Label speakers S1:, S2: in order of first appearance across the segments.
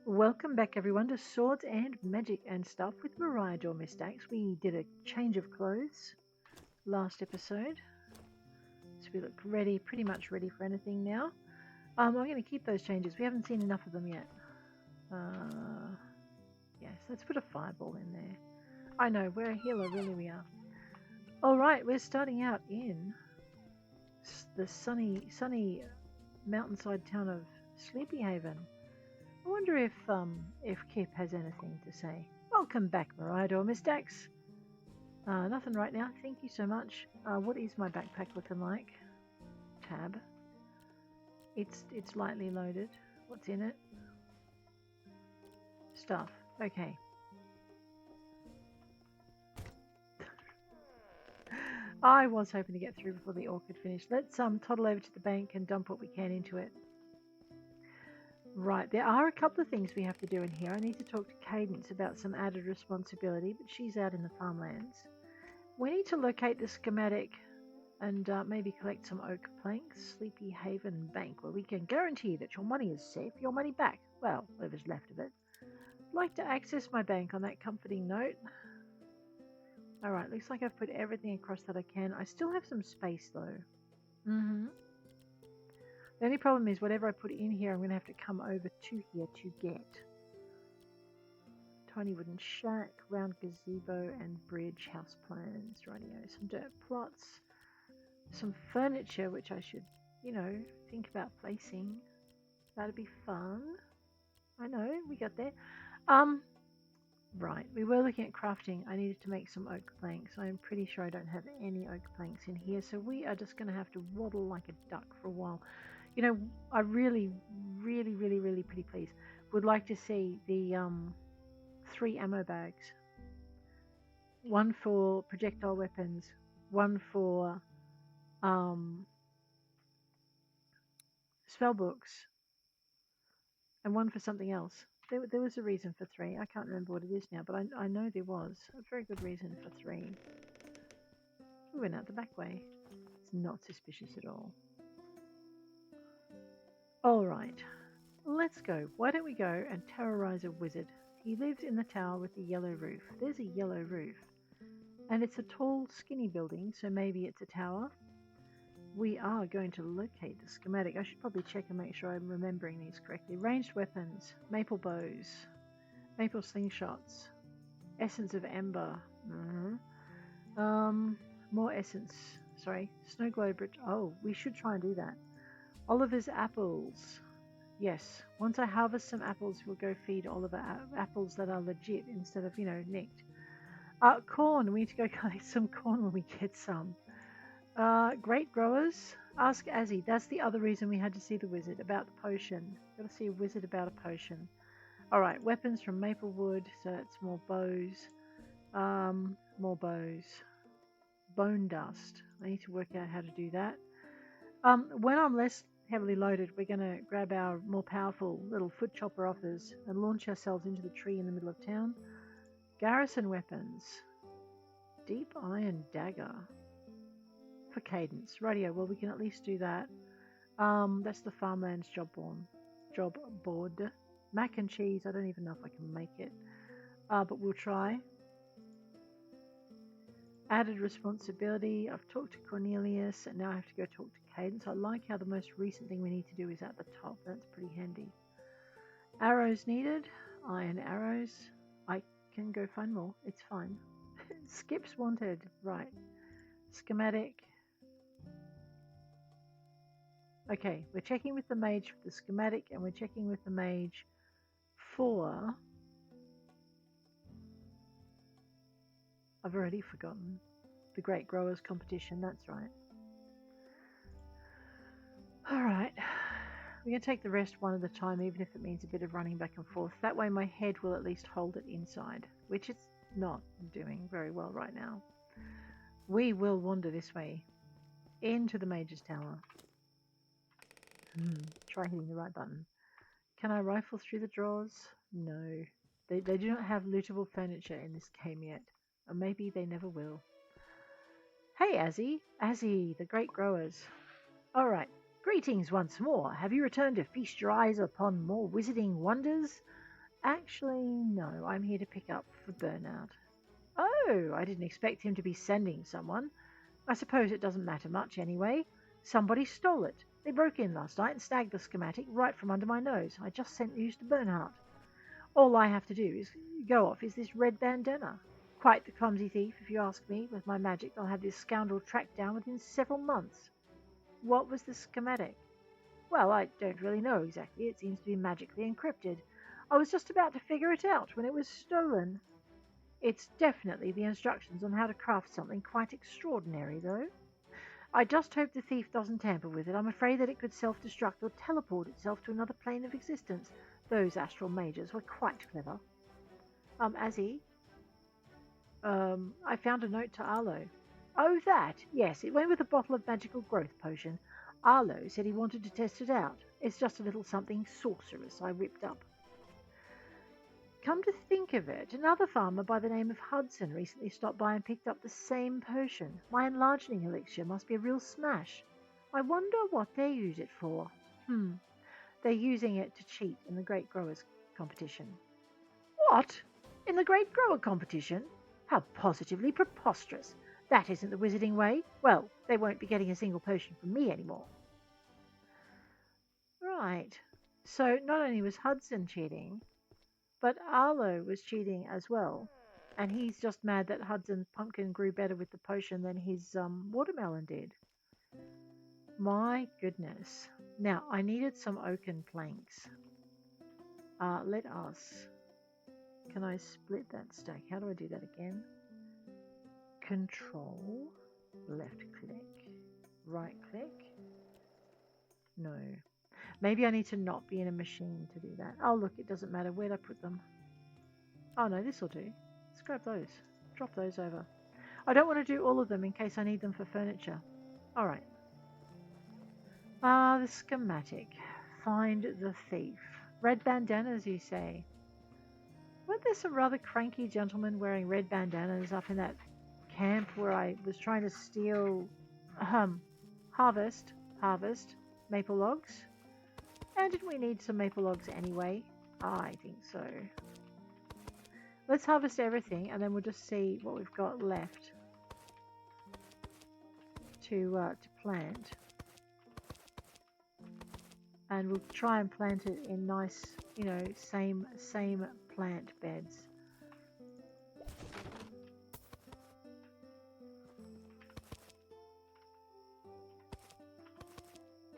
S1: Welcome back everyone to Swords and Magic and Stuff with Meriador Mistakes. We did a change of clothes last episode, so we look ready, pretty much ready for anything now. I'm going to keep those changes. We haven't seen enough of them yet. Yes, let's put a fireball in there. I know, we're a healer, really we are. Alright, we're starting out in the sunny mountainside town of Sleepyhaven. I wonder if Kip has anything to say. Welcome back, Meriador Mistakes. Nothing right now. Thank you so much. What is my backpack looking like? Tab. It's lightly loaded. What's in it? Stuff. Okay. I was hoping to get through before the orchid finished. Let's toddle over to the bank and dump what we can into it. Right, there are a couple of things we have to do in here. I need to talk to Kaidence about some added responsibility, but she's out in the farmlands. We need to locate the schematic and maybe collect some oak planks. Sleepyhaven Bank, where we can guarantee that your money is safe, your money back. Well, whatever's left of it. I'd like to access my bank on that comforting note. Alright, looks like I've put everything across that I can. I still have some space though. The only problem is whatever I put in here, I'm going to have to come over to here to get. Tiny wooden shack, round gazebo and bridge, house plans, radio, some dirt plots, some furniture which I should, think about placing. That'd be fun. I know, we got there. Right, we were looking at crafting. I needed to make some oak planks. I'm pretty sure I don't have any oak planks in here, so we are just going to have to waddle like a duck for a while. I really pretty please would like to see the 3 ammo bags. One for projectile weapons, one for spell books, and one for something else. There was a reason for 3. I can't remember what it is now, but I know there was a very good reason for 3. We went out the back way. It's not suspicious at all. Alright, let's go. Why don't we go and terrorize a wizard? He lives in the tower with the yellow roof. There's a yellow roof. And it's a tall, skinny building, so maybe it's a tower. We are going to locate the schematic. I should probably check and make sure I'm remembering these correctly. Ranged weapons, maple bows, maple slingshots, essence of ember. More essence. Sorry, snow globe bridge. Oh, we should try and do that. Oliver's apples. Yes, once I harvest some apples, we'll go feed Oliver apples that are legit instead of, nicked. Corn. We need to go collect some corn when we get some. Great growers. Ask Azzy. That's the other reason we had to see the wizard about the potion. Got to see a wizard about a potion. Alright, weapons from maple wood, so that's more bows. More bows. Bone dust. I need to work out how to do that. When I'm less heavily loaded, we're going to grab our more powerful little foot chopper offers and launch ourselves into the tree in the middle of town. Garrison weapons. Deep iron dagger. For Kaidence. Radio, well, we can at least do that. That's the Farmlands job board. Mac and cheese, I don't even know if I can make it. But we'll try. Added responsibility. I've talked to Cornelius and now I have to go talk to Kaidence. I like how the most recent thing we need to do is at the top. That's pretty handy. Arrows needed. Iron arrows. I can go find more. It's fine. Skips wanted. Right. Schematic. Okay, we're checking with the mage for the schematic and we're checking with the mage for... I've already forgotten. The Great Growers Competition, that's right. Alright, we're going to take the rest one at a time, even if it means a bit of running back and forth. That way my head will at least hold it inside, which it's not doing very well right now. We will wander this way, into the Mage's Tower. Try hitting the right button. Can I rifle through the drawers? No. They do not have lootable furniture in this game yet. Or maybe they never will. Hey, Azzy. Azzy, the Great Growers. Alright. Greetings once more. Have you returned to feast your eyes upon more wizarding wonders? Actually, no. I'm here to pick up for Burnout. Oh, I didn't expect him to be sending someone. I suppose it doesn't matter much anyway. Somebody stole it. They broke in last night and snagged the schematic right from under my nose. I just sent news to Bernhardt. All I have to do is go off is this red bandana. Quite the clumsy thief, if you ask me. With my magic, I'll have this scoundrel tracked down within several months. What was the schematic? Well, I don't really know exactly. It seems to be magically encrypted. I was just about to figure it out when it was stolen. It's definitely the instructions on how to craft something quite extraordinary, though. I just hope the thief doesn't tamper with it. I'm afraid that it could self-destruct or teleport itself to another plane of existence. Those astral mages were quite clever. Azzy, I found a note to Arlo. Oh, that! Yes, it went with a bottle of magical growth potion. Arlo said he wanted to test it out. It's just a little something sorcerous I whipped up. Come to think of it, another farmer by the name of Hudson recently stopped by and picked up the same potion. My enlarging elixir must be a real smash. I wonder what they use it for. They're using it to cheat in the Great Growers competition. What? In the Great Grower competition? How positively preposterous. That isn't the wizarding way. Well, they won't be getting a single potion from me anymore. Right. So not only was Hudson cheating, but Arlo was cheating as well. And he's just mad that Hudson's pumpkin grew better with the potion than his watermelon did. My goodness. Now, I needed some oaken planks. Let us... Can I split that stack? How do I do that again? Control, left click, right click. No. Maybe I need to not be in a machine to do that. Oh, look, it doesn't matter. Where'd I put them? Oh, no, this will do. Let's grab those. Drop those over. I don't want to do all of them in case I need them for furniture. All right. The schematic. Find the thief. Red bandanas, you say? Weren't there some rather cranky gentlemen wearing red bandanas up in that camp where I was trying to steal harvest maple logs? And didn't we need some maple logs anyway? I think so. Let's harvest everything and then we'll just see what we've got left to plant. And we'll try and plant it in nice, same plant beds.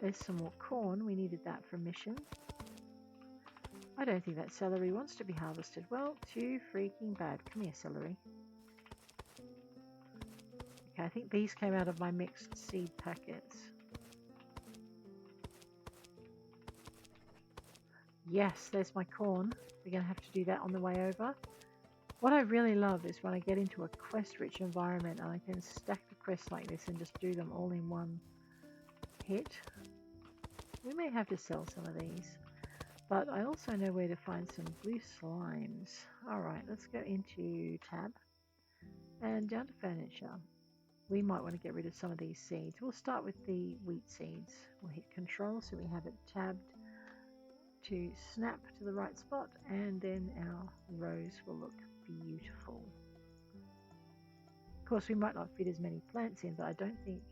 S1: There's some more corn. We needed that for a mission. I don't think that celery wants to be harvested. Well, too freaking bad. Come here, celery. Okay, I think these came out of my mixed seed packets. Yes, there's my corn. We're going to have to do that on the way over. What I really love is when I get into a quest-rich environment and I can stack the quests like this and just do them all in one hit. We may have to sell some of these, but I also know where to find some blue slimes. Alright, let's go into tab and down to furniture. We might want to get rid of some of these seeds. We'll start with the wheat seeds. We'll hit control so we have it tabbed to snap to the right spot, and then our rows will look beautiful. Of course, we might not fit as many plants in, but I don't think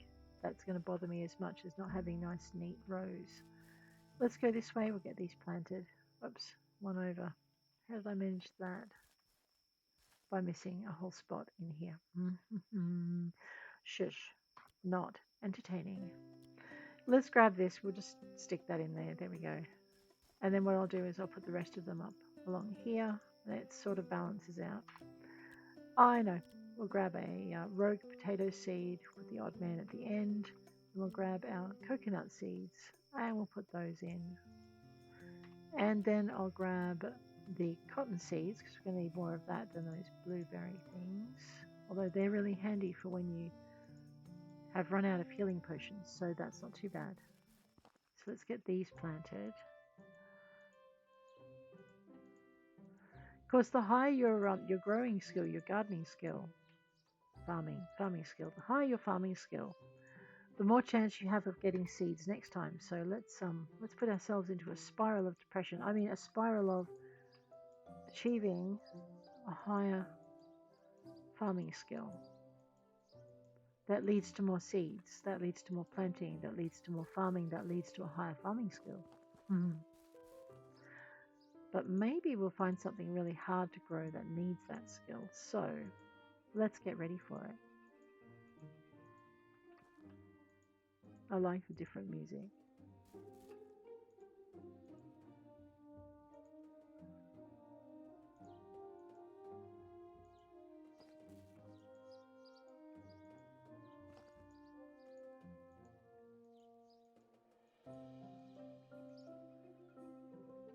S1: that's going to bother me as much as not having nice neat rows. Let's go this way. We'll get these planted. Oops, one over. How did I manage that? By missing a whole spot in here. Shush, not entertaining. Let's grab this. We'll just stick that in there. There we go. And then what I'll do is I'll put the rest of them up along here. That sort of balances out. I know. We'll grab a rogue potato seed with the odd man at the end. And we'll grab our coconut seeds and we'll put those in. And then I'll grab the cotton seeds because we're going to need more of that than those blueberry things. Although they're really handy for when you have run out of healing potions, so that's not too bad. So let's get these planted. Of course, the higher your growing skill, your gardening skill, farming skill, the higher your farming skill, the more chance you have of getting seeds next time. So let's put ourselves into a spiral of depression. I mean, a spiral of achieving a higher farming skill. That leads to more seeds, that leads to more planting, that leads to more farming, that leads to a higher farming skill. But maybe we'll find something really hard to grow that needs that skill. So let's get ready for it. I like the different music.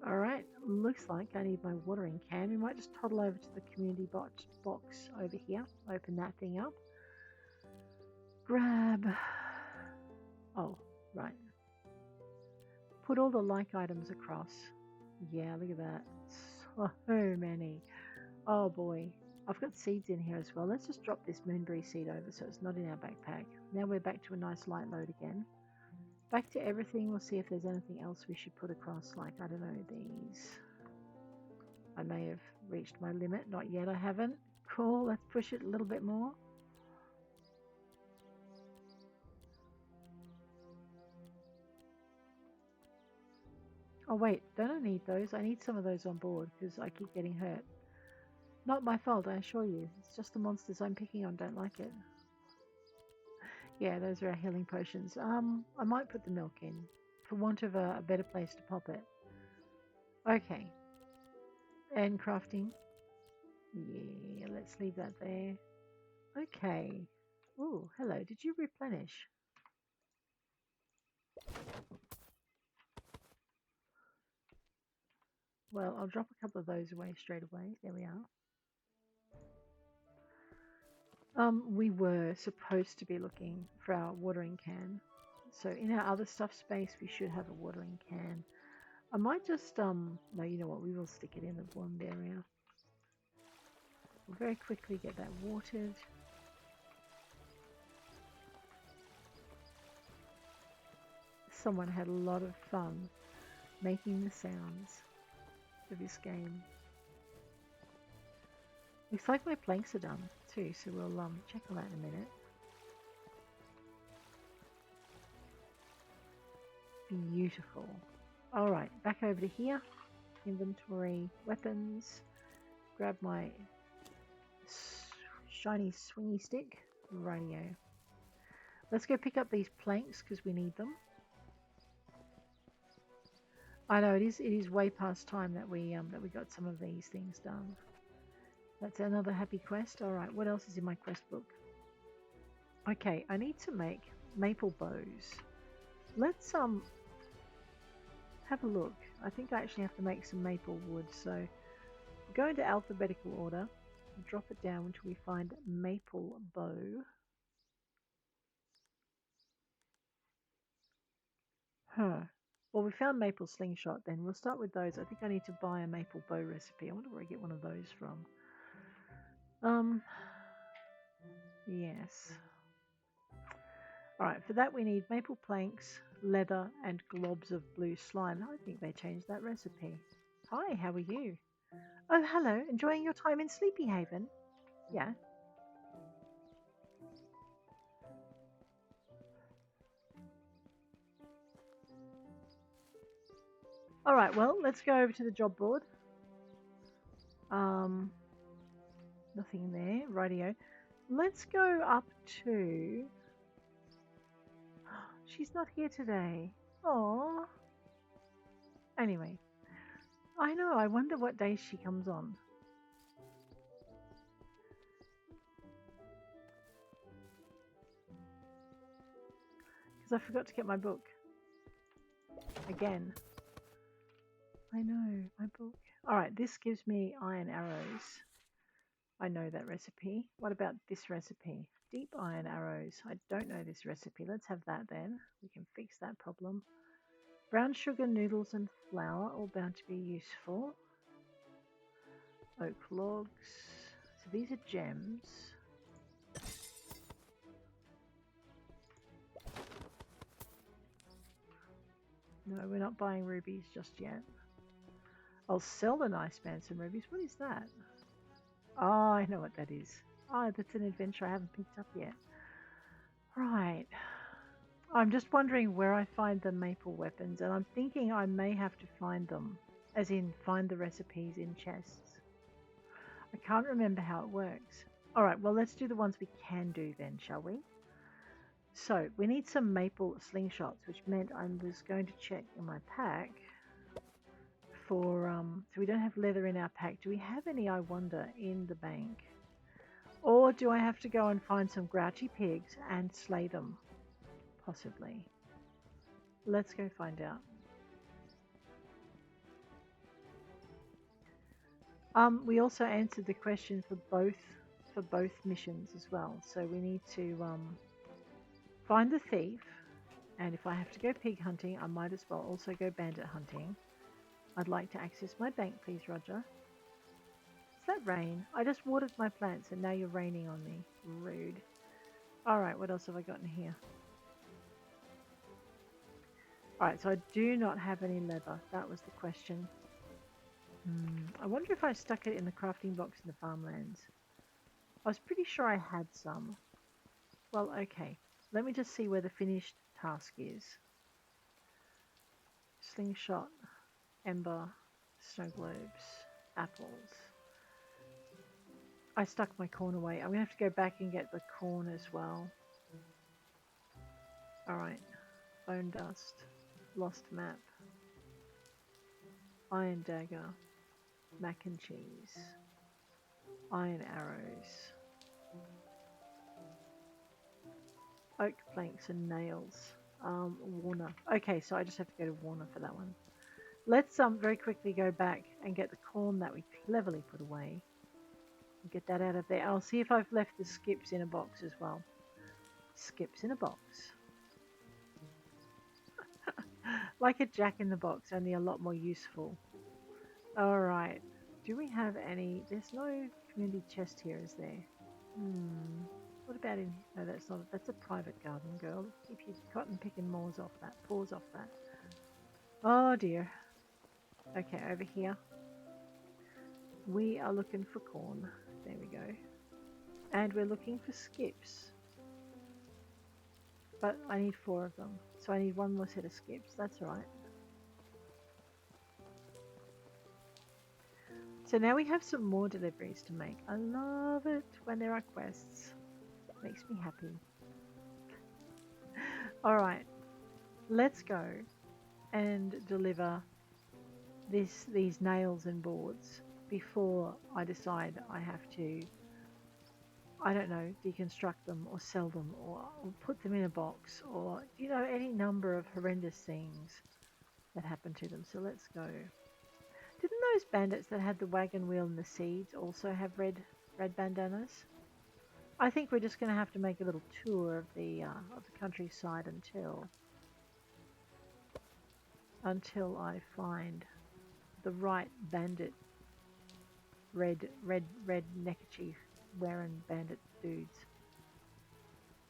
S1: Alright, looks like I need my watering can. We might just toddle over to the community box over here. Open that thing up. Grab... Oh, right. Put all the like items across. Yeah, look at that. So many. Oh boy. I've got seeds in here as well. Let's just drop this Moonberry seed over so it's not in our backpack. Now we're back to a nice light load again. Back to everything. We'll see if there's anything else we should put across. Like, I don't know, these. I may have reached my limit. Not yet, I haven't. Cool. Let's push it a little bit more. Oh wait, don't I need those? I need some of those on board because I keep getting hurt. Not my fault, I assure you. It's just the monsters I'm picking on don't like it. Yeah, those are our healing potions. I might put the milk in for want of a better place to pop it. Okay. And crafting. Yeah, let's leave that there. Okay. Ooh, hello. Did you replenish? Well, I'll drop a couple of those away straight away. There we are. We were supposed to be looking for our watering can. So in our other stuff space, we should have a watering can. I might just, no, you know what? We will stick it in the warmed area. We'll very quickly get that watered. Someone had a lot of fun making the sounds for this game. Looks like my planks are done too, so we'll check on that in a minute. Beautiful. Alright, back over to here. Inventory, weapons. Grab my shiny swingy stick. Radio. Let's go pick up these planks because we need them. I know it is way past time that we got some of these things done. That's another happy quest. Alright, what else is in my quest book? Okay, I need to make maple bows. Let's have a look. I think I actually have to make some maple wood, so go into alphabetical order and drop it down until we find maple bow. Well, we found maple slingshot then. We'll start with those. I think I need to buy a maple bow recipe. I wonder where I get one of those from. Yes. Alright, for that we need maple planks, leather, and globs of blue slime. I think they changed that recipe. Hi, how are you? Oh, hello. Enjoying your time in Sleepyhaven? Yeah. Alright, well, let's go over to the job board. Nothing there. Rightio. Let's go up to... She's not here today. Aww. Anyway. I know, I wonder what day she comes on. Because I forgot to get my book. Again. I know, my book. Alright, this gives me iron arrows. I know that recipe. What about this recipe? Deep iron arrows. I don't know this recipe. Let's have that then. We can fix that problem. Brown sugar, noodles, and flour, all bound to be useful. Oak logs. So these are gems. No, we're not buying rubies just yet. I'll sell the nice man some rubies. What is that? Oh, I know what that is. Oh, that's an adventure I haven't picked up yet. Right. I'm just wondering where I find the maple weapons, and I'm thinking I may have to find them, as in find the recipes in chests. I can't remember how it works. Alright, well, let's do the ones we can do then, shall we? So, we need some maple slingshots, which meant I was going to check in my pack for, so we don't have leather in our pack. Do we have any, I wonder, in the bank? Or do I have to go and find some grouchy pigs and slay them? Possibly. Let's go find out. We also answered the question for both missions as well. So we need to find the thief, and if I have to go pig hunting, I might as well also go bandit hunting. I'd like to access my bank, please, Roger. Is that rain? I just watered my plants and now you're raining on me. Rude. Alright, what else have I got in here? Alright, so I do not have any leather. That was the question. I wonder if I stuck it in the crafting box in the farmlands. I was pretty sure I had some. Well, okay. Let me just see where the finished task is. Slingshot, ember, snow globes, apples. I stuck my corn away. I'm going to have to go back and get the corn as well. Alright. Bone dust. Lost map. Iron dagger. Mac and cheese. Iron arrows. Oak planks and nails. Warner. Okay, so I just have to go to Warner for that one. Let's very quickly go back and get the corn that we cleverly put away. Get that out of there. I'll see if I've left the skips in a box as well. Skips in a box. Like a jack in the box, only a lot more useful. Alright. Do we have any... There's no community chest here, is there? What about in... No, that's not... That's a private garden, girl. Keep your cotton picking paws off that. Oh, dear. Okay, over here. We are looking for corn. There we go. And we're looking for skips. But I need 4 of them. So I need 1 more set of skips. That's right. So now we have some more deliveries to make. I love it when there are quests. It makes me happy. Alright. Let's go and deliver these nails and boards before I decide I have to, I don't know, deconstruct them or sell them or put them in a box or, you know, any number of horrendous things that happen to them. So let's go. Didn't those bandits that had the wagon wheel and the seeds also have red bandanas? I think we're just going to have to make a little tour of the countryside until I find the right bandit red neckerchief wearing bandit dudes.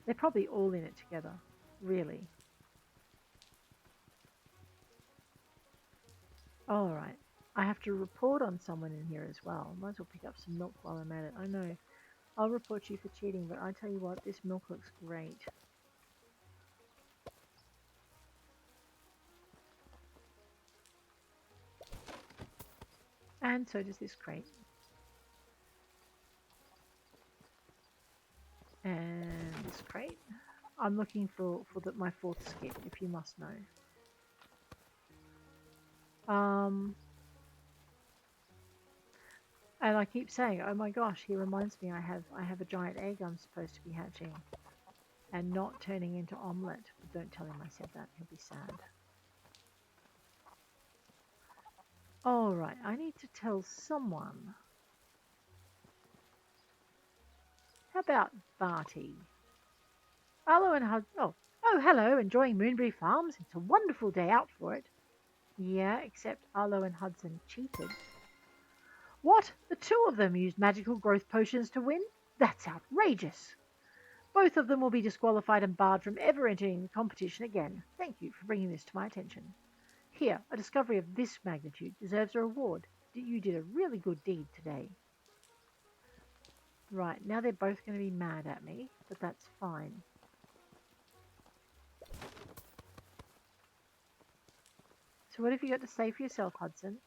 S1: They're probably all in it together, really. Alright, I have to report on someone in here as well. Might as well pick up some milk while I'm at it. I know, I'll report you for cheating, but I tell you what, this milk looks great. And so does this crate. And this crate. I'm looking for my 4th skip, if you must know. And I keep saying, oh my gosh, he reminds me I have a giant egg I'm supposed to be hatching. And not turning into omelette. But don't tell him I said that, he'll be sad. Alright, I need to tell someone. How about Bartie? Arlo and Hud... Oh, hello, enjoying Moonberry Farms? It's a wonderful day out for it. Yeah, except Arlo and Hudson cheated. What? The 2 of them used magical growth potions to win? That's outrageous. Both of them will be disqualified and barred from ever entering the competition again. Thank you for bringing this to my attention. Here, a discovery of this magnitude deserves a reward. You did a really good deed today. Right, now they're both going to be mad at me, but that's fine. So what have you got to say for yourself, Hudson?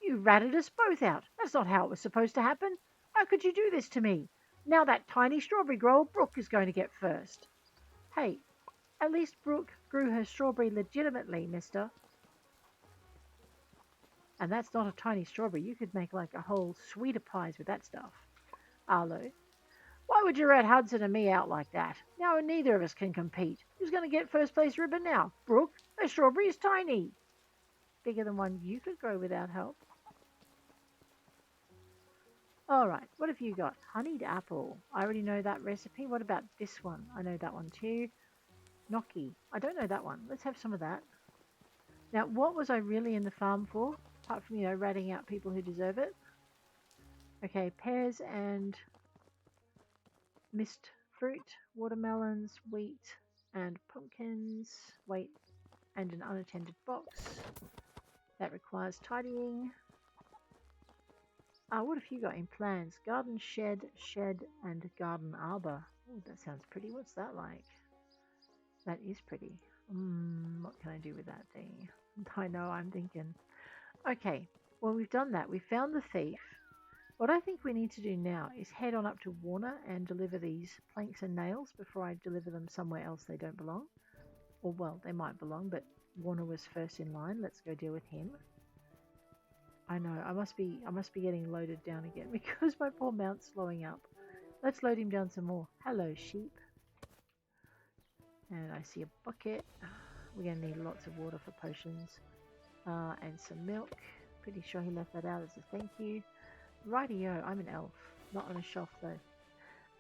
S1: You ratted us both out. That's not how it was supposed to happen. How could you do this to me? Now that tiny strawberry grower Brooke is going to get first. Hey, at least Brooke grew her strawberry legitimately, mister. And that's not a tiny strawberry. You could make like a whole suite of pies with that stuff. Arlo, why would you rat Hudson and me out like that? Now neither of us can compete. Who's going to get first place ribbon now? Brooke, her strawberry is tiny. Bigger than one you could grow without help. Alright, what have you got? Honeyed apple. I already know that recipe. What about this one? I know that one too. Gnocchi. I don't know that one. Let's have some of that. Now, what was I really in the farm for? Apart from, ratting out people who deserve it. Okay, pears and mist fruit, watermelons, wheat, and pumpkins. Wait, and an unattended box. That requires tidying. What have you got in plans? Garden shed, and garden arbor. Oh, that sounds pretty. What's that like? That is pretty. What can I do with that thing? I know, I'm thinking. Okay, well, we've done that. We found the thief. What I think we need to do now is head on up to Warner and deliver these planks and nails before I deliver them somewhere else they don't belong. Or, well, they might belong, but Warner was first in line. Let's go deal with him. I know, I must be getting loaded down again because my poor mount's slowing up. Let's load him down some more. Hello, sheep. And I see a bucket. We're going to need lots of water for potions. And some milk. Pretty sure he left that out as a thank you. Rightio, I'm an elf. Not on a shelf though.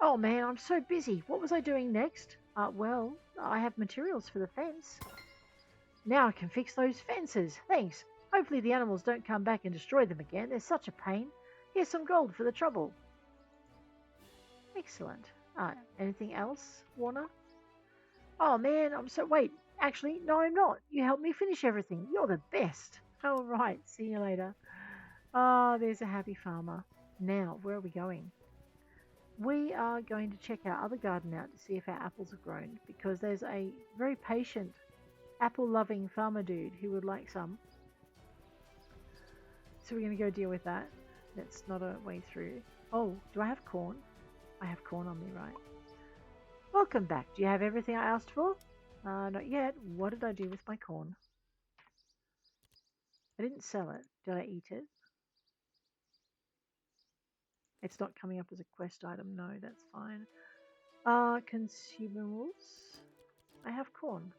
S1: Oh man, I'm so busy. What was I doing next? Well, I have materials for the fence. Now I can fix those fences. Thanks. Hopefully the animals don't come back and destroy them again. They're such a pain. Here's some gold for the trouble. Excellent. Anything else, Warner? Oh man, wait. Actually, no I'm not. You helped me finish everything. You're the best. All right, see you later. Oh, there's a happy farmer. Now, where are we going? We are going to check our other garden out to see if our apples have grown, because there's a very patient, apple-loving farmer dude who would like some. So we're going to go deal with that. That's not a way through. Oh, do I have corn? I have corn on me, right? Welcome back. Do you have everything I asked for? Not yet. What did I do with my corn? I didn't sell it. Did I eat it? It's not coming up as a quest item. No, that's fine. Consumables. I have corn.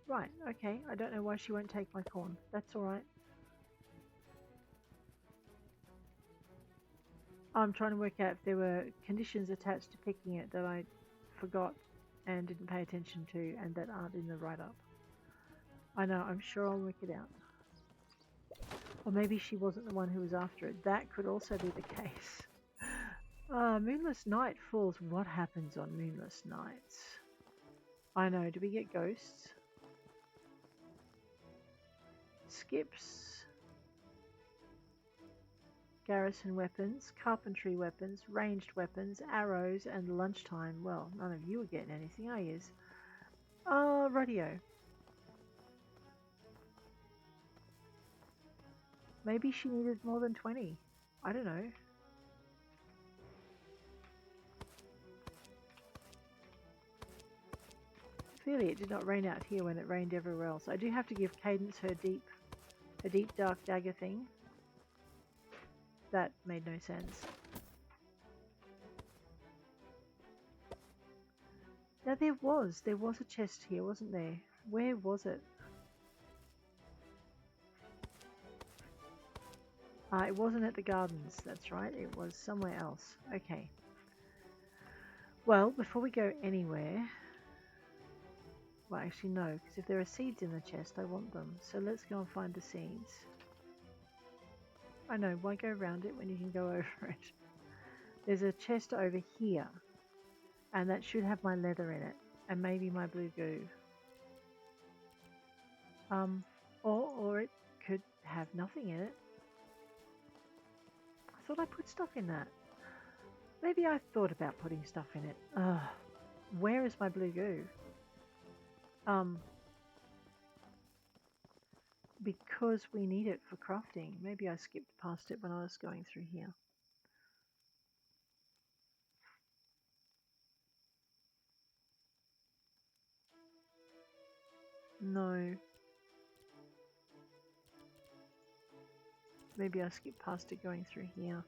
S1: Right. Okay. I don't know why she won't take my corn. That's alright. I'm trying to work out if there were conditions attached to picking it that I forgot and didn't pay attention to and that aren't in the write-up. I know, I'm sure I'll work it out. Or maybe she wasn't the one who was after it. That could also be the case. Moonless night falls. What happens on moonless nights? I know, do we get ghosts? Skips. Garrison weapons, carpentry weapons, ranged weapons, arrows, and lunchtime. Well, none of you are getting anything, are you? Radio. Maybe she needed more than 20. I don't know. Clearly it did not rain out here when it rained everywhere else. I do have to give Kaidence her deep dark dagger thing. That made no sense. Now there was a chest here, wasn't there? Where was it? It wasn't at the gardens, that's right. It was somewhere else. Okay. Well, before we go anywhere... Well, actually no, because if there are seeds in the chest, I want them. So let's go and find the seeds. I know, why go around it when you can go over it? There's a chest over here. And that should have my leather in it. And maybe my blue goo. Or it could have nothing in it. I thought I put stuff in that. Maybe I thought about putting stuff in it. Ugh. Where is my blue goo? Because we need it for crafting. Maybe I skipped past it when I was going through here. No. Maybe I skipped past it going through here.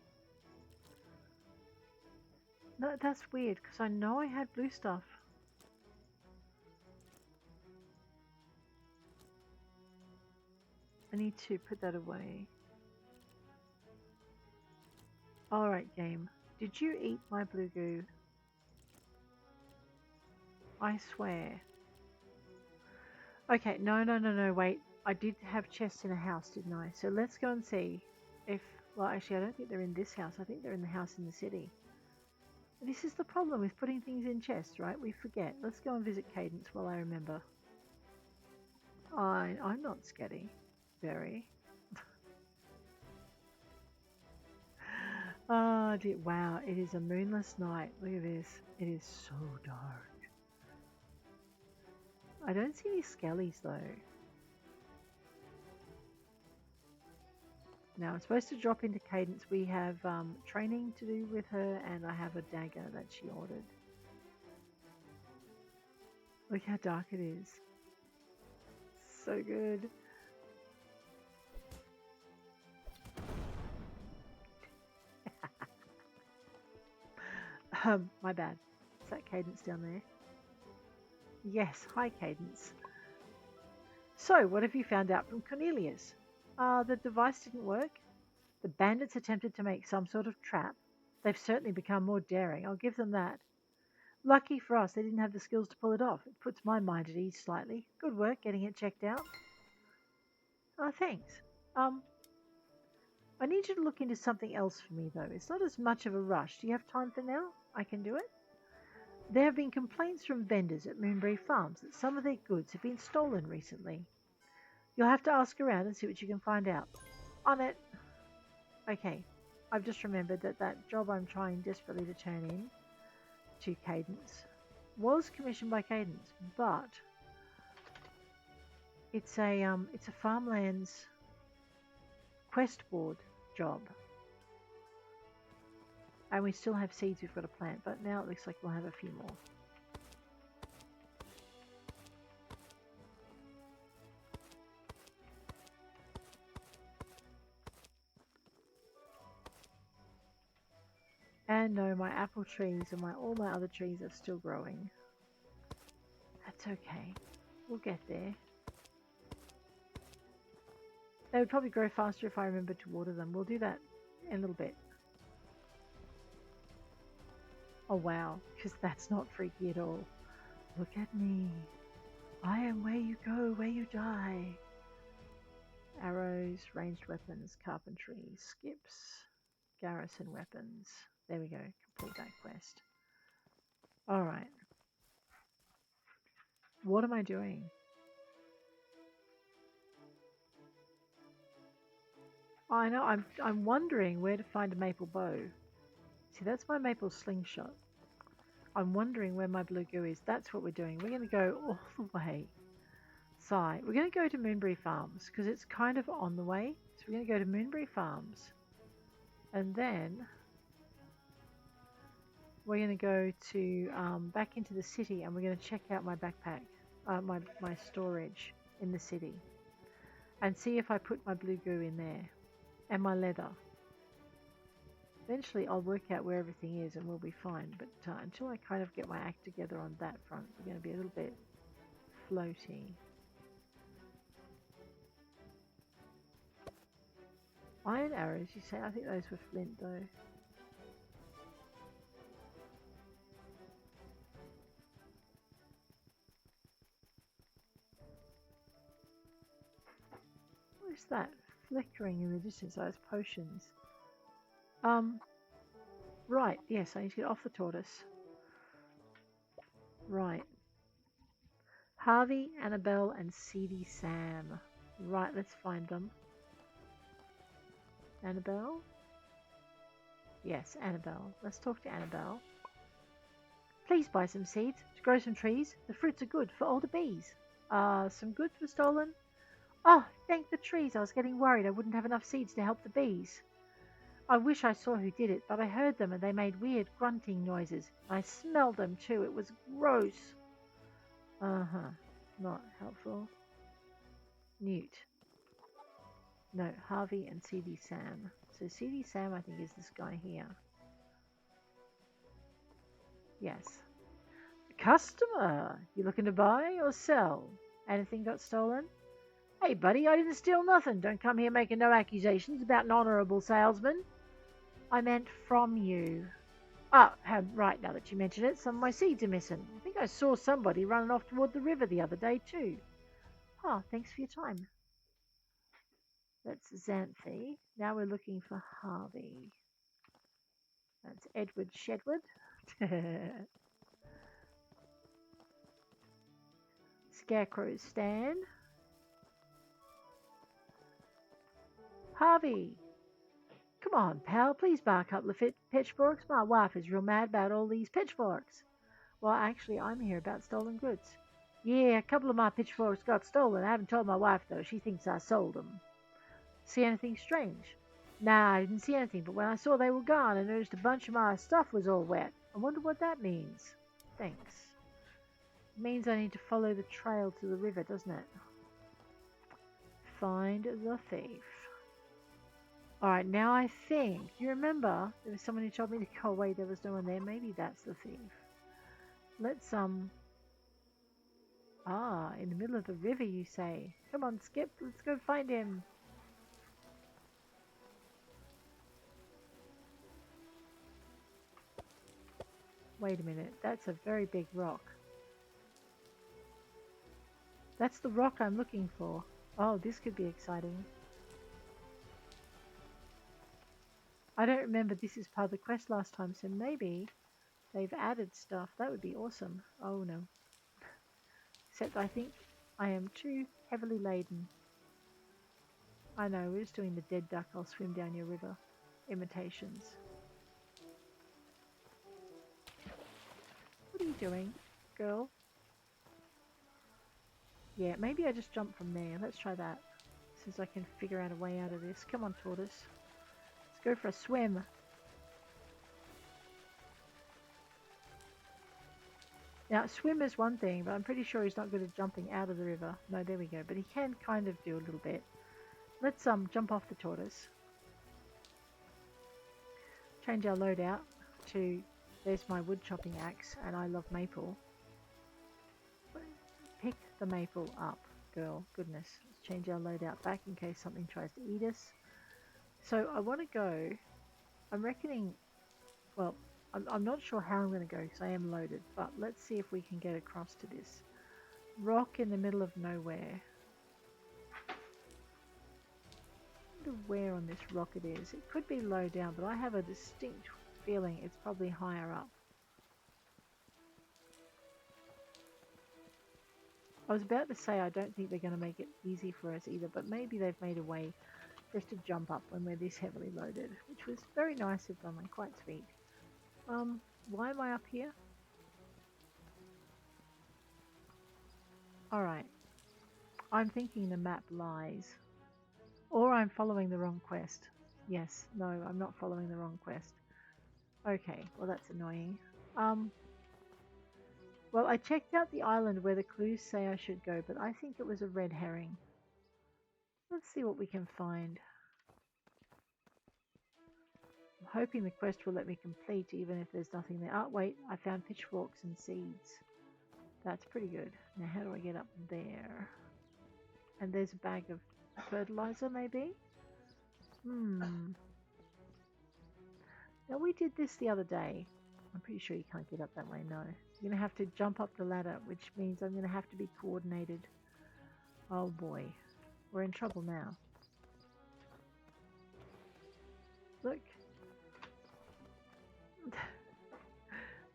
S1: No, that's weird because I know I had blue stuff. I need to put that away. Alright, game. Did you eat my blue goo? I swear. Okay, no, wait. I did have chests in a house, didn't I? So let's go and see if... Well, actually, I don't think they're in this house. I think they're in the house in the city. This is the problem with putting things in chests, right? We forget. Let's go and visit Kaidence while I remember. I'm not scatty. Very. Oh dear. Wow, it is a moonless night. Look at this. It is so dark. I don't see any skellies though. Now I'm supposed to drop into Kaidence. We have training to do with her, and I have a dagger that she ordered. Look how dark it is. So good. My bad. Is that Kaidence down there? Yes, hi Kaidence. So, what have you found out from Cornelius? The device didn't work. The bandits attempted to make some sort of trap. They've certainly become more daring, I'll give them that. Lucky for us, they didn't have the skills to pull it off. It puts my mind at ease slightly. Good work getting it checked out. Oh, thanks. I need you to look into something else for me, though. It's not as much of a rush. Do you have time for now? I can do it. There have been complaints from vendors at Moonberry Farms that some of their goods have been stolen recently. You'll have to ask around and see what you can find out. On it. Okay, I've just remembered that job I'm trying desperately to turn in to Kaidence was commissioned by Kaidence, but it's a Farmlands quest board job. And we still have seeds we've got to plant, but now it looks like we'll have a few more. And no, my apple trees and all my other trees are still growing. That's okay. We'll get there. They would probably grow faster if I remembered to water them. We'll do that in a little bit. Oh wow, because that's not freaky at all. Look at me. I am where you go, where you die. Arrows, ranged weapons, carpentry, skips, garrison weapons. There we go, complete that quest. Alright. What am I doing? I know, I'm wondering where to find a maple bow. See, that's my maple slingshot. I'm wondering where my blue goo is. That's what we're doing. We're going to go all the way. We're going to go to Moonberry Farms because it's kind of on the way. So we're going to go to Moonberry Farms. And then we're going to go to back into the city, and we're going to check out my backpack, my storage in the city, and see if I put my blue goo in there and my leather. Eventually I'll work out where everything is and we'll be fine, but until I kind of get my act together on that front, we're going to be a little bit floaty. Iron arrows, you say? I think those were flint though. What is that flickering in the distance? Those potions. Right, yes, I need to get off the tortoise. Right. Harvey, Annabelle, and Seedy Sam. Right, let's find them. Annabelle? Yes, Annabelle. Let's talk to Annabelle. Please buy some seeds to grow some trees. The fruits are good for all the bees. Some goods were stolen. Oh, thank the trees. I was getting worried I wouldn't have enough seeds to help the bees. I wish I saw who did it, but I heard them and they made weird grunting noises. I smelled them too. It was gross. Uh-huh. Not helpful. Newt. No, Harvey and CD Sam. So CD Sam, I think, is this guy here. Yes. Customer! You looking to buy or sell? Anything got stolen? Hey, buddy, I didn't steal nothing. Don't come here making no accusations about an honourable salesman. I meant from you. Ah, right, now that you mention it, some of my seeds are missing. I think I saw somebody running off toward the river the other day, too. Oh, thanks for your time. That's Xanthi. Now we're looking for Harvey. That's Edward Shedwood. Scarecrow Stan. Harvey! Come on, pal, please buy a couple of pitchforks. My wife is real mad about all these pitchforks. Well, actually, I'm here about stolen goods. Yeah, a couple of my pitchforks got stolen. I haven't told my wife, though. She thinks I sold them. See anything strange? Nah, I didn't see anything, but when I saw they were gone, I noticed a bunch of my stuff was all wet. I wonder what that means. Thanks. It means I need to follow the trail to the river, doesn't it? Find the thief. Alright, now I think, you remember, there was someone who told me to go away, there was no one there, maybe that's the thief. Let's, in the middle of the river, you say. Come on, Skip, let's go find him. Wait a minute, that's a very big rock. That's the rock I'm looking for. Oh, this could be exciting. I don't remember this is part of the quest last time, so maybe they've added stuff. That would be awesome. Oh no. Except I think I am too heavily laden. I know, we're just doing the dead duck, I'll swim down your river. Imitations. What are you doing, girl? Yeah, maybe I just jump from there. Let's try that. Since I can figure out a way out of this. Come on, tortoise. Let's go for a swim. Now, swim is one thing, but I'm pretty sure he's not good at jumping out of the river. No, there we go. But he can kind of do a little bit. Let's jump off the tortoise. Change our loadout to, there's my wood chopping axe, and I love maple. Pick the maple up, girl. Goodness. Let's change our loadout back in case something tries to eat us. So I want to go, I'm reckoning, well, I'm not sure how I'm going to go because I am loaded, but let's see if we can get across to this rock in the middle of nowhere. I wonder where on this rock it is. It could be low down, but I have a distinct feeling it's probably higher up. I was about to say I don't think they're going to make it easy for us either, but maybe they've made a way just to jump up when we're this heavily loaded, which was very nice of them and quite sweet. Why am I up here? Alright. I'm thinking the map lies. Or I'm following the wrong quest. Yes, no, I'm not following the wrong quest. Okay, well that's annoying. Well, I checked out the island where the clues say I should go, but I think it was a red herring. Let's see what we can find. I'm hoping the quest will let me complete even if there's nothing there. Oh, wait, I found pitchforks and seeds. That's pretty good. Now, how do I get up there? And there's a bag of fertilizer, maybe? Now, we did this the other day. I'm pretty sure you can't get up that way, no. You're going to have to jump up the ladder, which means I'm going to have to be coordinated. Oh boy, we're in trouble now. Look.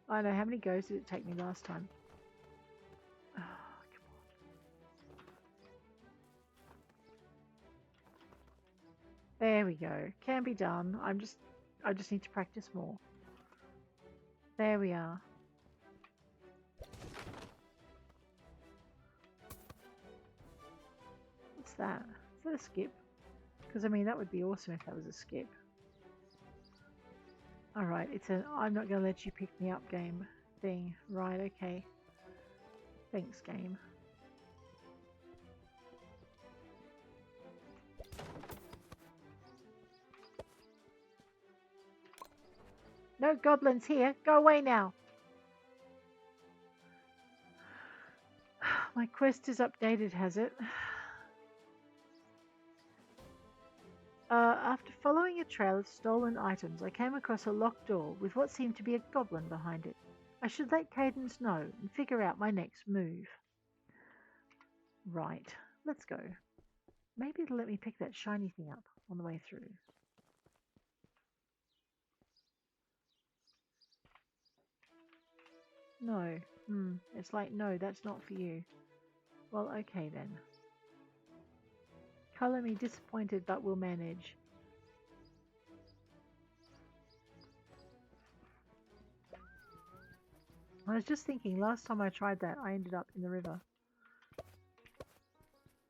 S1: I know, how many goes did it take me last time? Oh, come There we go. Can be done. I just need to practice more. There we are. What's that? Is that a skip? Because I mean that would be awesome if that was a skip. Alright, it's an I'm not gonna let you pick me up game thing. Right, okay. Thanks, game. No goblins here. Go away now. My quest is updated, has it? After following a trail of stolen items, I came across a locked door with what seemed to be a goblin behind it. I should let Kaidence know and figure out my next move. Right, let's go. Maybe it'll let me pick that shiny thing up on the way through. No. It's like, no, that's not for you. Well, okay then. Colour me disappointed, but we'll manage. I was just thinking, last time I tried that, I ended up in the river.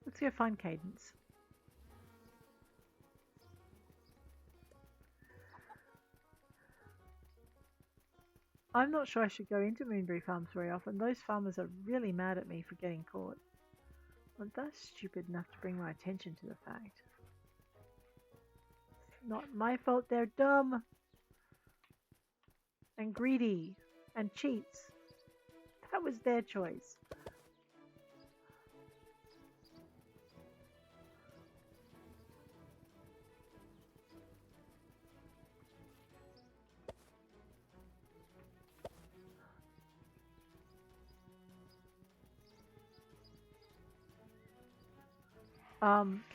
S1: Let's go find Kaidence. I'm not sure I should go into Moonberry farms very often. Those farmers are really mad at me for getting caught. Well, that's stupid enough to bring my attention to the fact. It's not my fault they're dumb and greedy and cheats. That was their choice.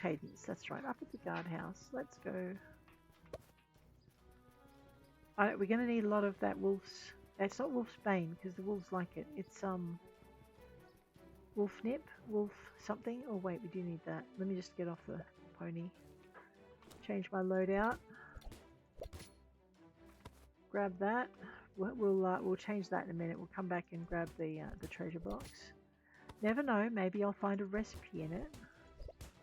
S1: Kaidence, that's right, up at the guardhouse. Let's go. We're going to need a lot of that wolf's... It's not wolf's bane, because the wolves like it. It's, wolf nip? Wolf something? Oh, wait, we do need that. Let me just get off the pony. Change my loadout. Grab that. We'll change that in a minute. We'll come back and grab the treasure box. Never know, maybe I'll find a recipe in it.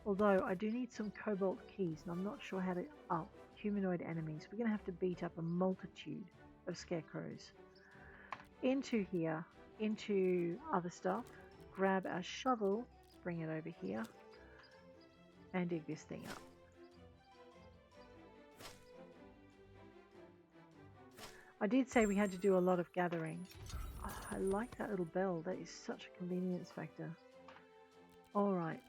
S1: Although I do need some cobalt keys, and I'm not sure how to... Oh, humanoid enemies. We're going to have to beat up a multitude of scarecrows. Into here, into other stuff. Grab our shovel, bring it over here, and dig this thing up. I did say we had to do a lot of gathering. Oh, I like that little bell. That is such a convenience factor. Alright,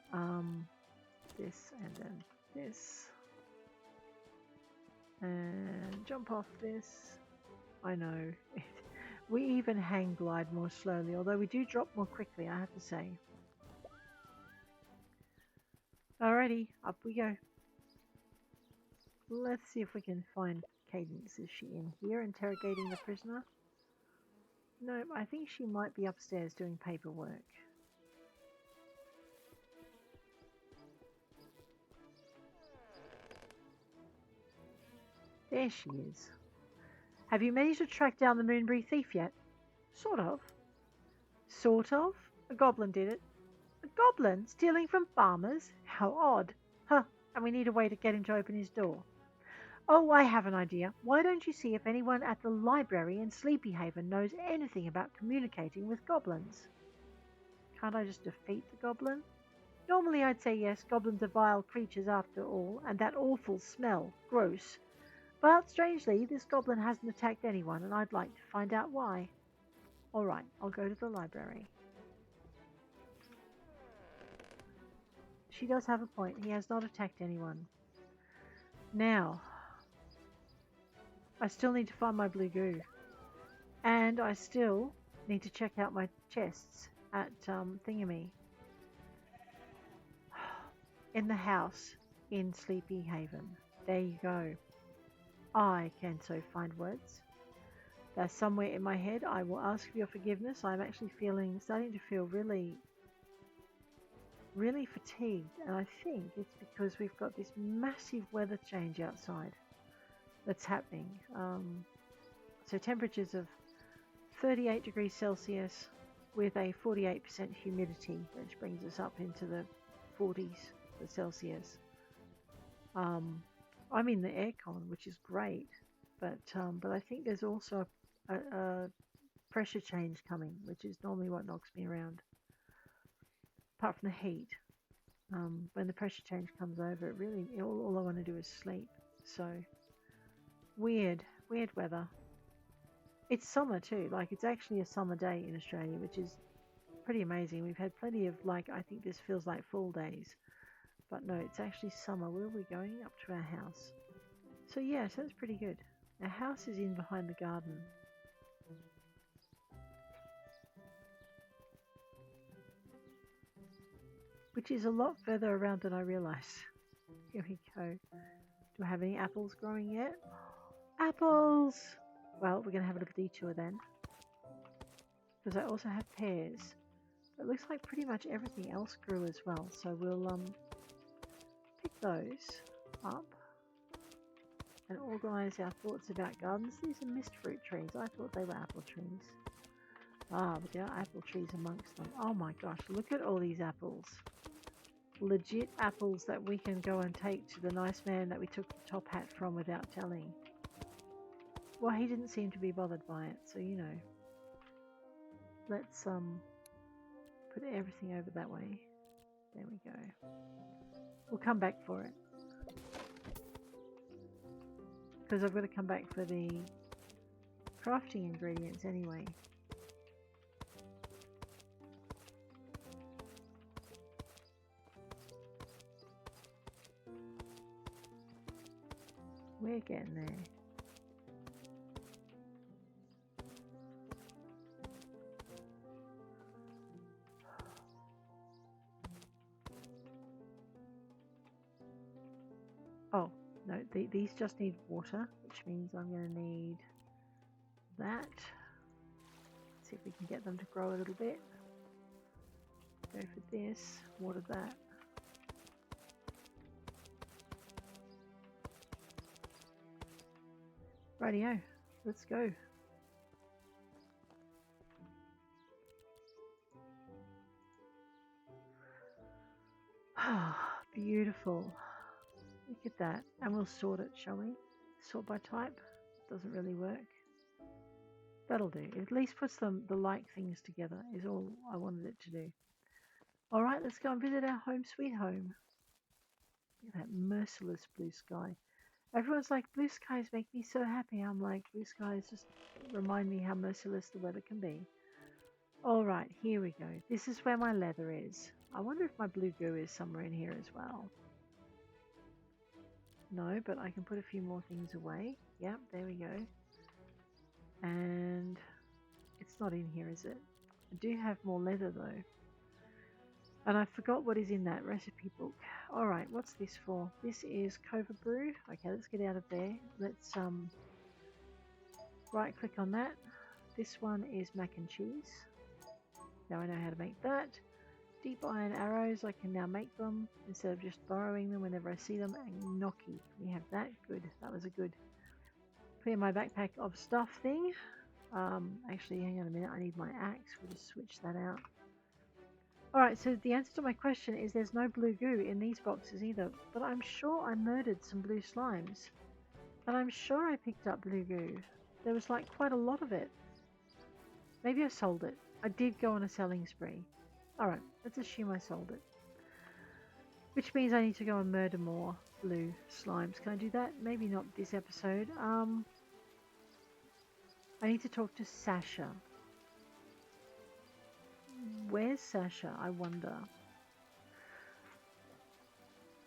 S1: this and then this. And jump off this. I know. We even hang glide more slowly, although we do drop more quickly, I have to say. Alrighty, up we go. Let's see if we can find Kaidence. Is she in here interrogating the prisoner? No, I think she might be upstairs doing paperwork. There she is. Have you managed to track down the Moonberry thief yet? Sort of. Sort of? A goblin did it. A goblin? Stealing from farmers? How odd. Huh, and we need a way to get him to open his door. Oh, I have an idea. Why don't you see if anyone at the library in Sleepyhaven knows anything about communicating with goblins? Can't I just defeat the goblin? Normally I'd say yes, goblins are vile creatures after all, and that awful smell. Gross. But strangely, this goblin hasn't attacked anyone, and I'd like to find out why. Alright, I'll go to the library. She does have a point. He has not attacked anyone. Now, I still need to find my blue goo. And I still need to check out my chests at Thingamy. In the house in Sleepyhaven. There you go. I can so find words. They're somewhere in my head. I will ask for your forgiveness. I'm actually starting to feel really really fatigued, and I think it's because we've got this massive weather change outside that's happening. So temperatures of 38 degrees Celsius with a 48% humidity, which brings us up into the 40s for Celsius. I'm in the aircon, which is great, but I think there's also a pressure change coming, which is normally what knocks me around. Apart from the heat, when the pressure change comes over, all I want to do is sleep. So weird weather. It's summer too, like it's actually a summer day in Australia, which is pretty amazing. We've had plenty of, like, I think this feels like fall days, but no, it's actually summer. Where are we going? Up to our house. So yeah, so that's pretty good. Our house is in behind the garden. Which is a lot further around than I realised. Here we go. Do I have any apples growing yet? Apples! Well, we're going to have a little detour then. Because I also have pears. It looks like pretty much everything else grew as well. So we'll pick those up and organise our thoughts about gardens. These are mist fruit trees. I thought they were apple trees. Ah, but there are apple trees amongst them. Oh my gosh, look at all these apples. Legit apples that we can go and take to the nice man that we took the top hat from without telling. Well, he didn't seem to be bothered by it, so you know. Let's put everything over that way. There we go. We'll come back for it. Because I've got to come back for the crafting ingredients anyway. We're getting there. Oh, no, these just need water, which means I'm going to need that. See if we can get them to grow a little bit. Go for this, water that. Rightio, let's go. Ah, beautiful. Look at that. And we'll sort it, shall we? Sort by type. Doesn't really work. That'll do. It at least puts the like things together, is all I wanted it to do. Alright, let's go and visit our home sweet home. Look at that merciless blue sky. Everyone's like, blue skies make me so happy. I'm like, blue skies just remind me how merciless the weather can be. Alright, here we go. This is where my leather is. I wonder if my blue goo is somewhere in here as well. No, but I can put a few more things away. Yep, there we go. And it's not in here, is it? I do have more leather though. And I forgot what is in that recipe book. Alright, what's this for? This is Cova Brew. Okay, let's get out of there. Let's right click on that. This one is mac and cheese. Now I know how to make that. Deep iron arrows, I can now make them instead of just borrowing them whenever I see them. And gnocchi, we have that. Good, that was a good put in my backpack of stuff thing. Actually, hang on a minute, I need my axe. We'll just switch that out. Alright, so the answer to my question is there's no blue goo in these boxes either, but I'm sure I murdered some blue slimes. And I'm sure I picked up blue goo. There was like quite a lot of it. Maybe I sold it. I did go on a selling spree. Alright, let's assume I sold it. Which means I need to go and murder more blue slimes. Can I do that? Maybe not this episode. I need to talk to Sasha. Where's Sasha, I wonder?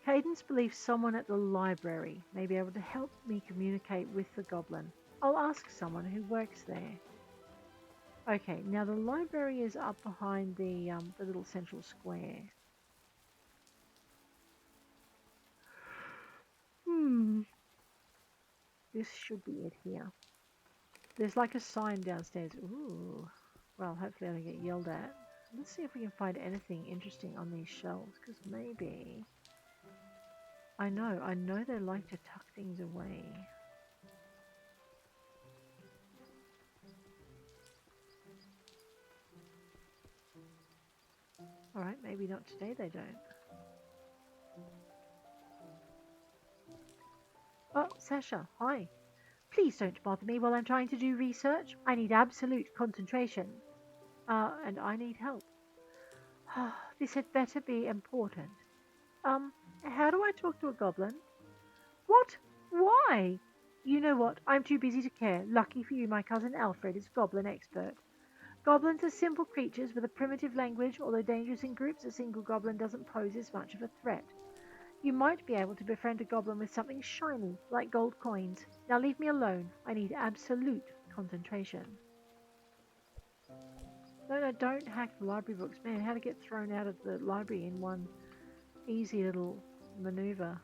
S1: Kaidence believes someone at the library may be able to help me communicate with the goblin. I'll ask someone who works there. Okay, now the library is up behind the little central square. This should be it here. There's like a sign downstairs. Ooh. Well, hopefully I don't get yelled at. Let's see if we can find anything interesting on these shelves, because maybe... I know they like to tuck things away. Alright, maybe not today they don't. Oh, Sasha, hi. Please don't bother me while I'm trying to do research. I need absolute concentration. And I need help. This had better be important. How do I talk to a goblin? What? Why? You know what? I'm too busy to care. Lucky for you, my cousin Alfred is goblin expert. Goblins are simple creatures with a primitive language. Although dangerous in groups, a single goblin doesn't pose as much of a threat. You might be able to befriend a goblin with something shiny, like gold coins. Now leave me alone. I need absolute concentration. No, don't hack the library books. Man, how to get thrown out of the library in one easy little maneuver.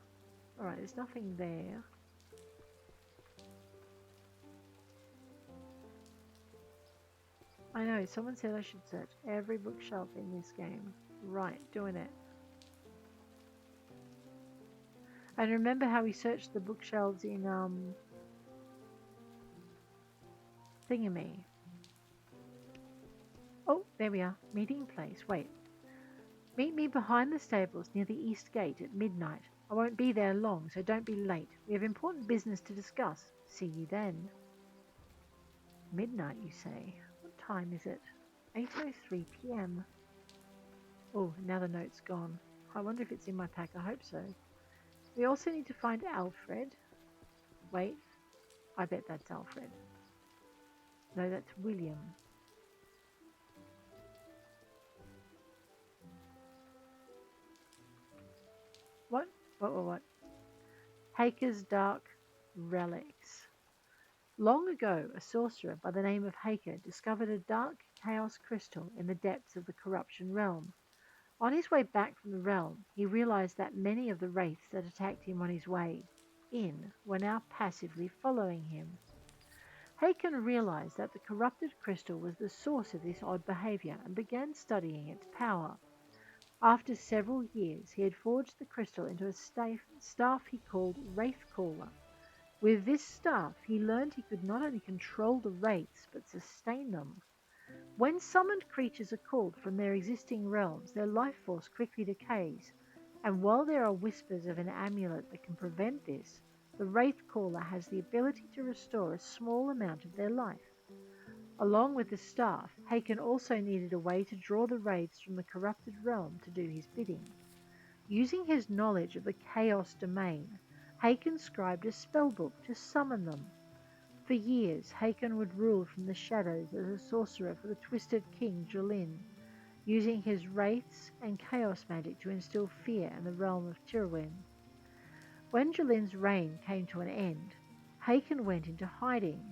S1: Alright, there's nothing there. I know, someone said I should search every bookshelf in this game. Right, doing it. And remember how we searched the bookshelves in, Thingamy. Oh, there we are. Meeting place. Wait. Meet me behind the stables near the east gate at midnight. I won't be there long, so don't be late. We have important business to discuss. See you then. Midnight, you say? What time is it? 8:03 p.m. Oh, now the note's gone. I wonder if it's in my pack. I hope so. We also need to find Alfred. Wait. I bet that's Alfred. No, that's William. What? Haker's Dark Relics. Long ago, a sorcerer by the name of Haken discovered a dark chaos crystal in the depths of the corruption realm. On his way back from the realm, he realized that many of the wraiths that attacked him on his way in were now passively following him. Haken realized that the corrupted crystal was the source of this odd behavior and began studying its power. After several years, he had forged the crystal into a staff he called Wraithcaller. With this staff, he learned he could not only control the wraiths, but sustain them. When summoned creatures are called from their existing realms, their life force quickly decays, and while there are whispers of an amulet that can prevent this, the Wraithcaller has the ability to restore a small amount of their life. Along with the staff, Haken also needed a way to draw the wraiths from the corrupted realm to do his bidding. Using his knowledge of the Chaos domain, Haken scribed a spellbook to summon them. For years, Haken would rule from the shadows as a sorcerer for the Twisted King Jolin, using his wraiths and chaos magic to instill fear in the realm of Tirwin. When Jolin's reign came to an end, Haken went into hiding.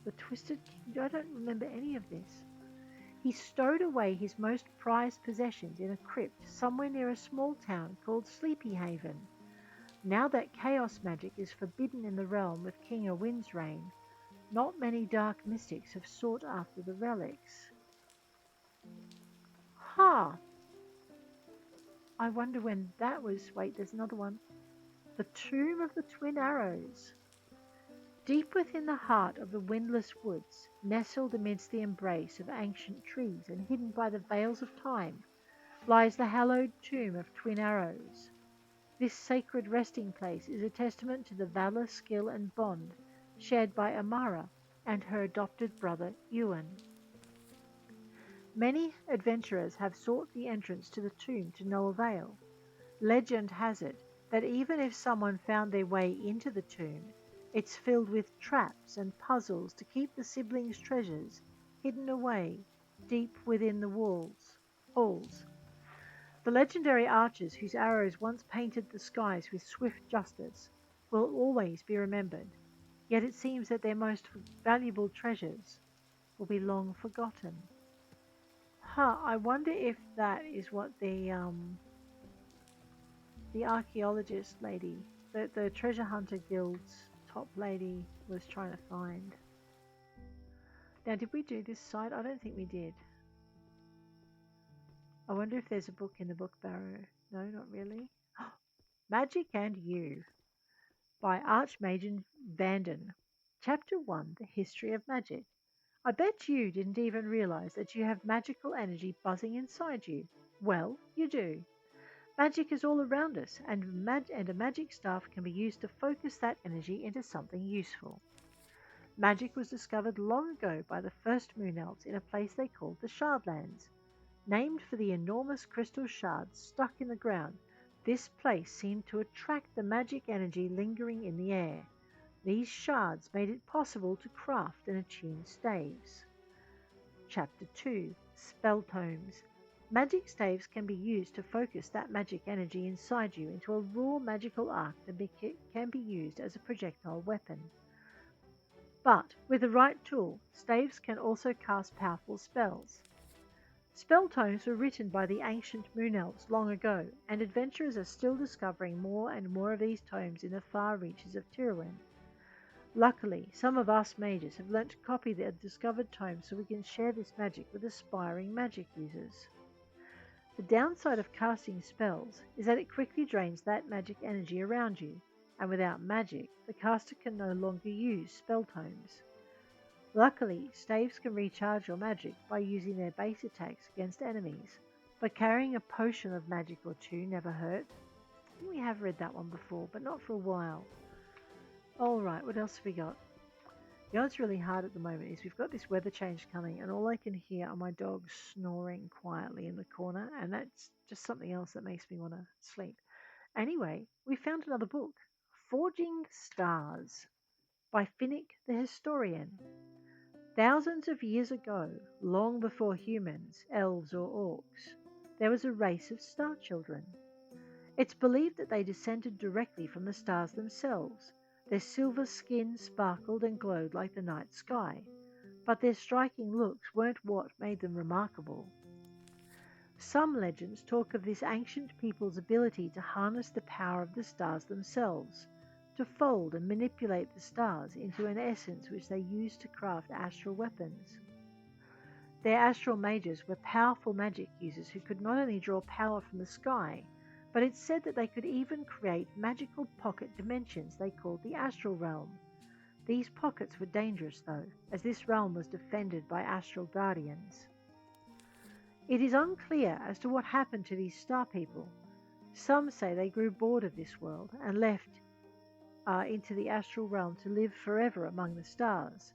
S1: The Twisted King? I don't remember any of this. He stowed away his most prized possessions in a crypt somewhere near a small town called Sleepyhaven. Now that chaos magic is forbidden in the realm with King Ewin's reign, not many dark mystics have sought after the relics. I wonder when that was. Wait, there's another one. The Tomb of the Twin Arrows. Deep within the heart of the windless woods, nestled amidst the embrace of ancient trees and hidden by the veils of time, lies the hallowed tomb of Twin Arrows. This sacred resting place is a testament to the valor, skill, and bond shared by Amara and her adopted brother Ewan. Many adventurers have sought the entrance to the tomb to no avail. Legend has it that even if someone found their way into the tomb, it's filled with traps and puzzles to keep the siblings' treasures hidden away deep within the halls. The legendary archers whose arrows once painted the skies with swift justice will always be remembered, yet it seems that their most valuable treasures will be long forgotten. I wonder if that is what the archaeologist lady, the treasure hunter guild's top lady was trying to find. Now, did we do this side? I don't think we did. I wonder if there's a book in the book barrow. No, not really. Magic and You by Archmage Vanden. Chapter 1 The History of Magic. I bet you didn't even realize that you have magical energy buzzing inside you. Well, you do. Magic is all around us, and a magic staff can be used to focus that energy into something useful. Magic was discovered long ago by the first Moon Elves in a place they called the Shardlands. Named for the enormous crystal shards stuck in the ground, this place seemed to attract the magic energy lingering in the air. These shards made it possible to craft and attune staves. Chapter 2 Spell Tomes. Magic staves can be used to focus that magic energy inside you into a raw magical arc that can be used as a projectile weapon. But with the right tool, staves can also cast powerful spells. Spell tomes were written by the ancient Moon Elves long ago, and adventurers are still discovering more and more of these tomes in the far reaches of Tyrwin. Luckily, some of us mages have learnt to copy the discovered tomes so we can share this magic with aspiring magic users. The downside of casting spells is that it quickly drains that magic energy around you, and without magic, the caster can no longer use spell tomes. Luckily, staves can recharge your magic by using their base attacks against enemies, but carrying a potion of magic or two never hurt. I think we have read that one before, but not for a while. Alright, what else have we got? You know what's really hard at the moment is we've got this weather change coming, and all I can hear are my dogs snoring quietly in the corner, and that's just something else that makes me want to sleep. Anyway, we found another book, Forging Stars by Finnick the Historian. Thousands of years ago, long before humans, elves or orcs, there was a race of star children. It's believed that they descended directly from the stars themselves. Their silver skin sparkled and glowed like the night sky, but their striking looks weren't what made them remarkable. Some legends talk of this ancient people's ability to harness the power of the stars themselves, to fold and manipulate the stars into an essence which they used to craft astral weapons. Their astral mages were powerful magic users who could not only draw power from the sky, but it's said that they could even create magical pocket dimensions they called the astral realm. These pockets were dangerous though, as this realm was defended by astral guardians. It is unclear as to what happened to these star people. Some say they grew bored of this world and left into the astral realm to live forever among the stars.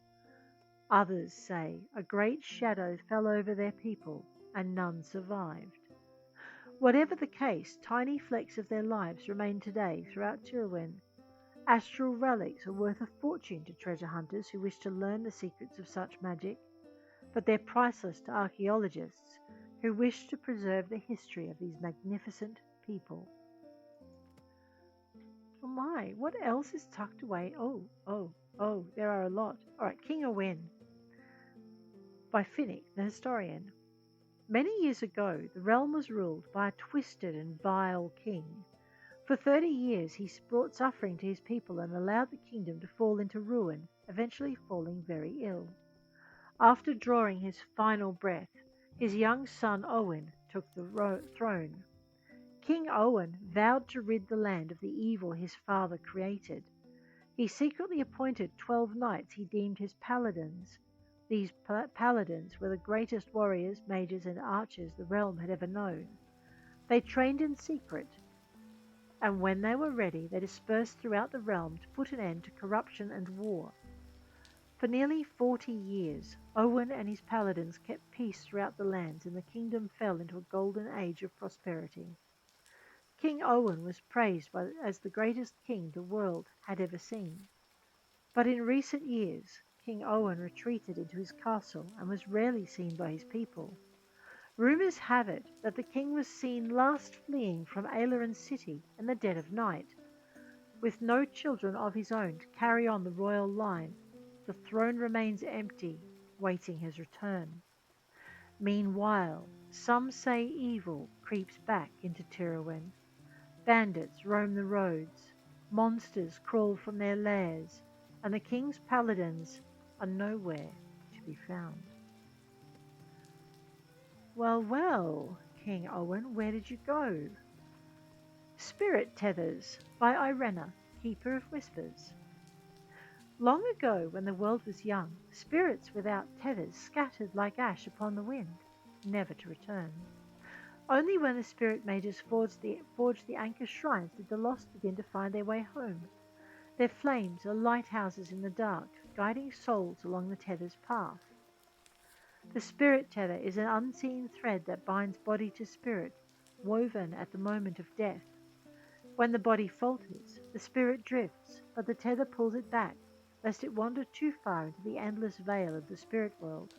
S1: Others say a great shadow fell over their people and none survived. Whatever the case, tiny flecks of their lives remain today throughout Tyrwin. Astral relics are worth a fortune to treasure hunters who wish to learn the secrets of such magic, but they're priceless to archaeologists who wish to preserve the history of these magnificent people. Oh my, what else is tucked away? Oh, there are a lot. Alright, King Owen by Finnick the Historian. Many years ago, the realm was ruled by a twisted and vile king. For 30 years, he brought suffering to his people and allowed the kingdom to fall into ruin, eventually falling very ill. After drawing his final breath, his young son Owen took the throne. King Owen vowed to rid the land of the evil his father created. He secretly appointed 12 knights he deemed his paladins. These paladins were the greatest warriors, mages, and archers the realm had ever known. They trained in secret, and when they were ready, they dispersed throughout the realm to put an end to corruption and war. For nearly 40 years, Owen and his paladins kept peace throughout the lands, and the kingdom fell into a golden age of prosperity. King Owen was praised as the greatest king the world had ever seen. But in recent years, King Owen retreated into his castle and was rarely seen by his people. Rumours have it that the king was seen last fleeing from Aileron city in the dead of night. With no children of his own to carry on the royal line, the throne remains empty, waiting his return. Meanwhile, some say evil creeps back into Tyrwin. Bandits roam the roads, monsters crawl from their lairs, and the king's paladins are nowhere to be found. Well, King Owen, where did you go? Spirit Tethers by Irena, Keeper of Whispers. Long ago, when the world was young, spirits without tethers scattered like ash upon the wind, never to return. Only when the spirit mages forged the anchor shrines did the lost begin to find their way home. Their flames are lighthouses in the dark, guiding souls along the tether's path. The spirit tether is an unseen thread that binds body to spirit, woven at the moment of death. When the body falters, the spirit drifts, but the tether pulls it back, lest it wander too far into the endless veil of the spirit world.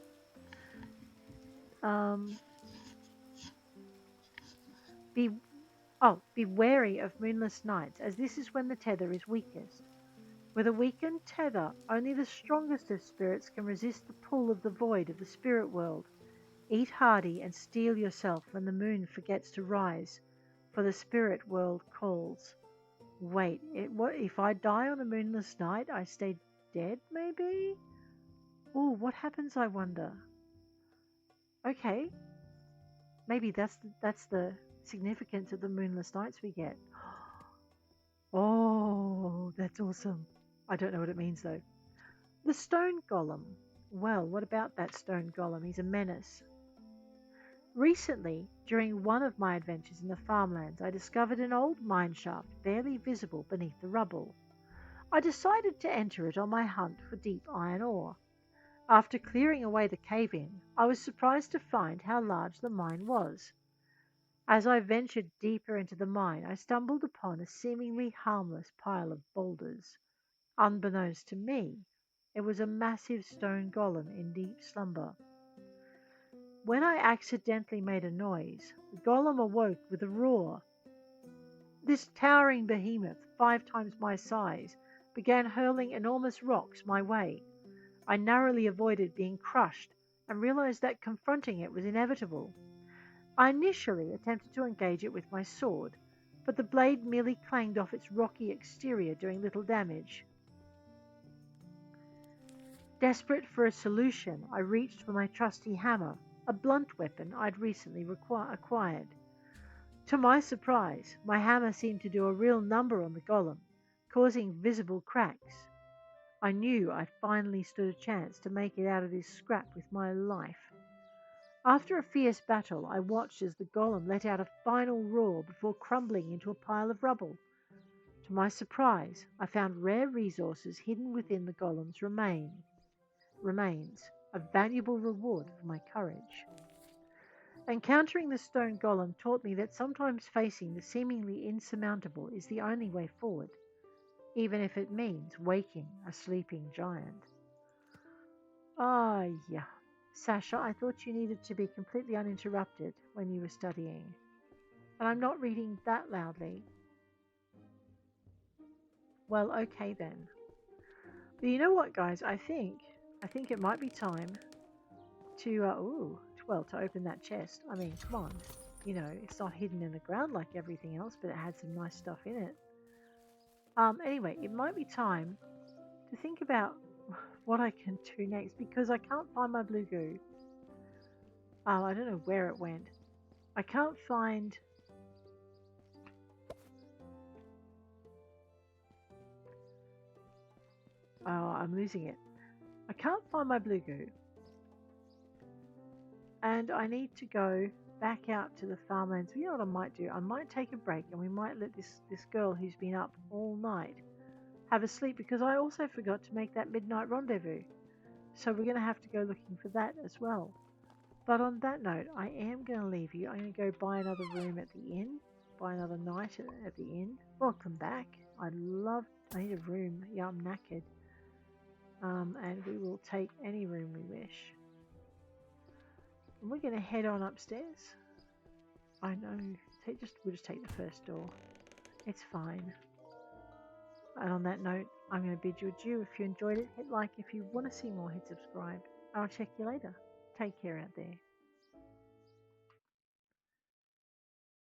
S1: Be wary of moonless nights, as this is when the tether is weakest. With a weakened tether, only the strongest of spirits can resist the pull of the void of the spirit world. Eat hearty and steel yourself when the moon forgets to rise, for the spirit world calls. Wait, what if I die on a moonless night? I stay dead, maybe? Oh, what happens, I wonder? Okay, maybe that's the significance of the moonless nights we get. Oh, that's awesome. I don't know what it means, though. The stone golem. Well, what about that stone golem? He's a menace. Recently, during one of my adventures in the Farmlands, I discovered an old mine shaft barely visible beneath the rubble. I decided to enter it on my hunt for deep iron ore. After clearing away the cave-in, I was surprised to find how large the mine was. As I ventured deeper into the mine, I stumbled upon a seemingly harmless pile of boulders. Unbeknownst to me, it was a massive stone golem in deep slumber. When I accidentally made a noise, the golem awoke with a roar. This towering behemoth, 5 times my size, began hurling enormous rocks my way. I narrowly avoided being crushed and realized that confronting it was inevitable. I initially attempted to engage it with my sword, but the blade merely clanged off its rocky exterior, doing little damage. Desperate for a solution, I reached for my trusty hammer, a blunt weapon I'd recently acquired. To my surprise, my hammer seemed to do a real number on the golem, causing visible cracks. I knew I'd finally stood a chance to make it out of this scrap with my life. After a fierce battle, I watched as the golem let out a final roar before crumbling into a pile of rubble. To my surprise, I found rare resources hidden within the golem's remains, a valuable reward for my courage. Encountering the stone golem taught me that sometimes facing the seemingly insurmountable is the only way forward, even if it means waking a sleeping giant. Ah, yeah. Sasha, I thought you needed to be completely uninterrupted when you were studying. And I'm not reading that loudly. Well, okay then. But you know what, guys? I think it might be time to, to open that chest. I mean, come on. You know, it's not hidden in the ground like everything else, but it had some nice stuff in it. Anyway, it might be time to think about what I can do next, because I can't find my blue goo. I don't know where it went. I can't find... Oh, I'm losing it. I can't find my blue goo. And I need to go back out to the farmlands. You know what I might do? I might take a break and we might let this girl who's been up all night have a sleep, because I also forgot to make that midnight rendezvous. So we're going to have to go looking for that as well. But on that note, I am going to leave you. I'm going to go buy another room at the inn. Buy another night at the inn. Welcome back. I need a room. Yeah, I'm knackered. And we will take any room we wish. And we're going to head on upstairs. I know. We'll just take the first door. It's fine. And on that note, I'm going to bid you adieu. If you enjoyed it, hit like. If you want to see more, hit subscribe. I'll check you later. Take care out there.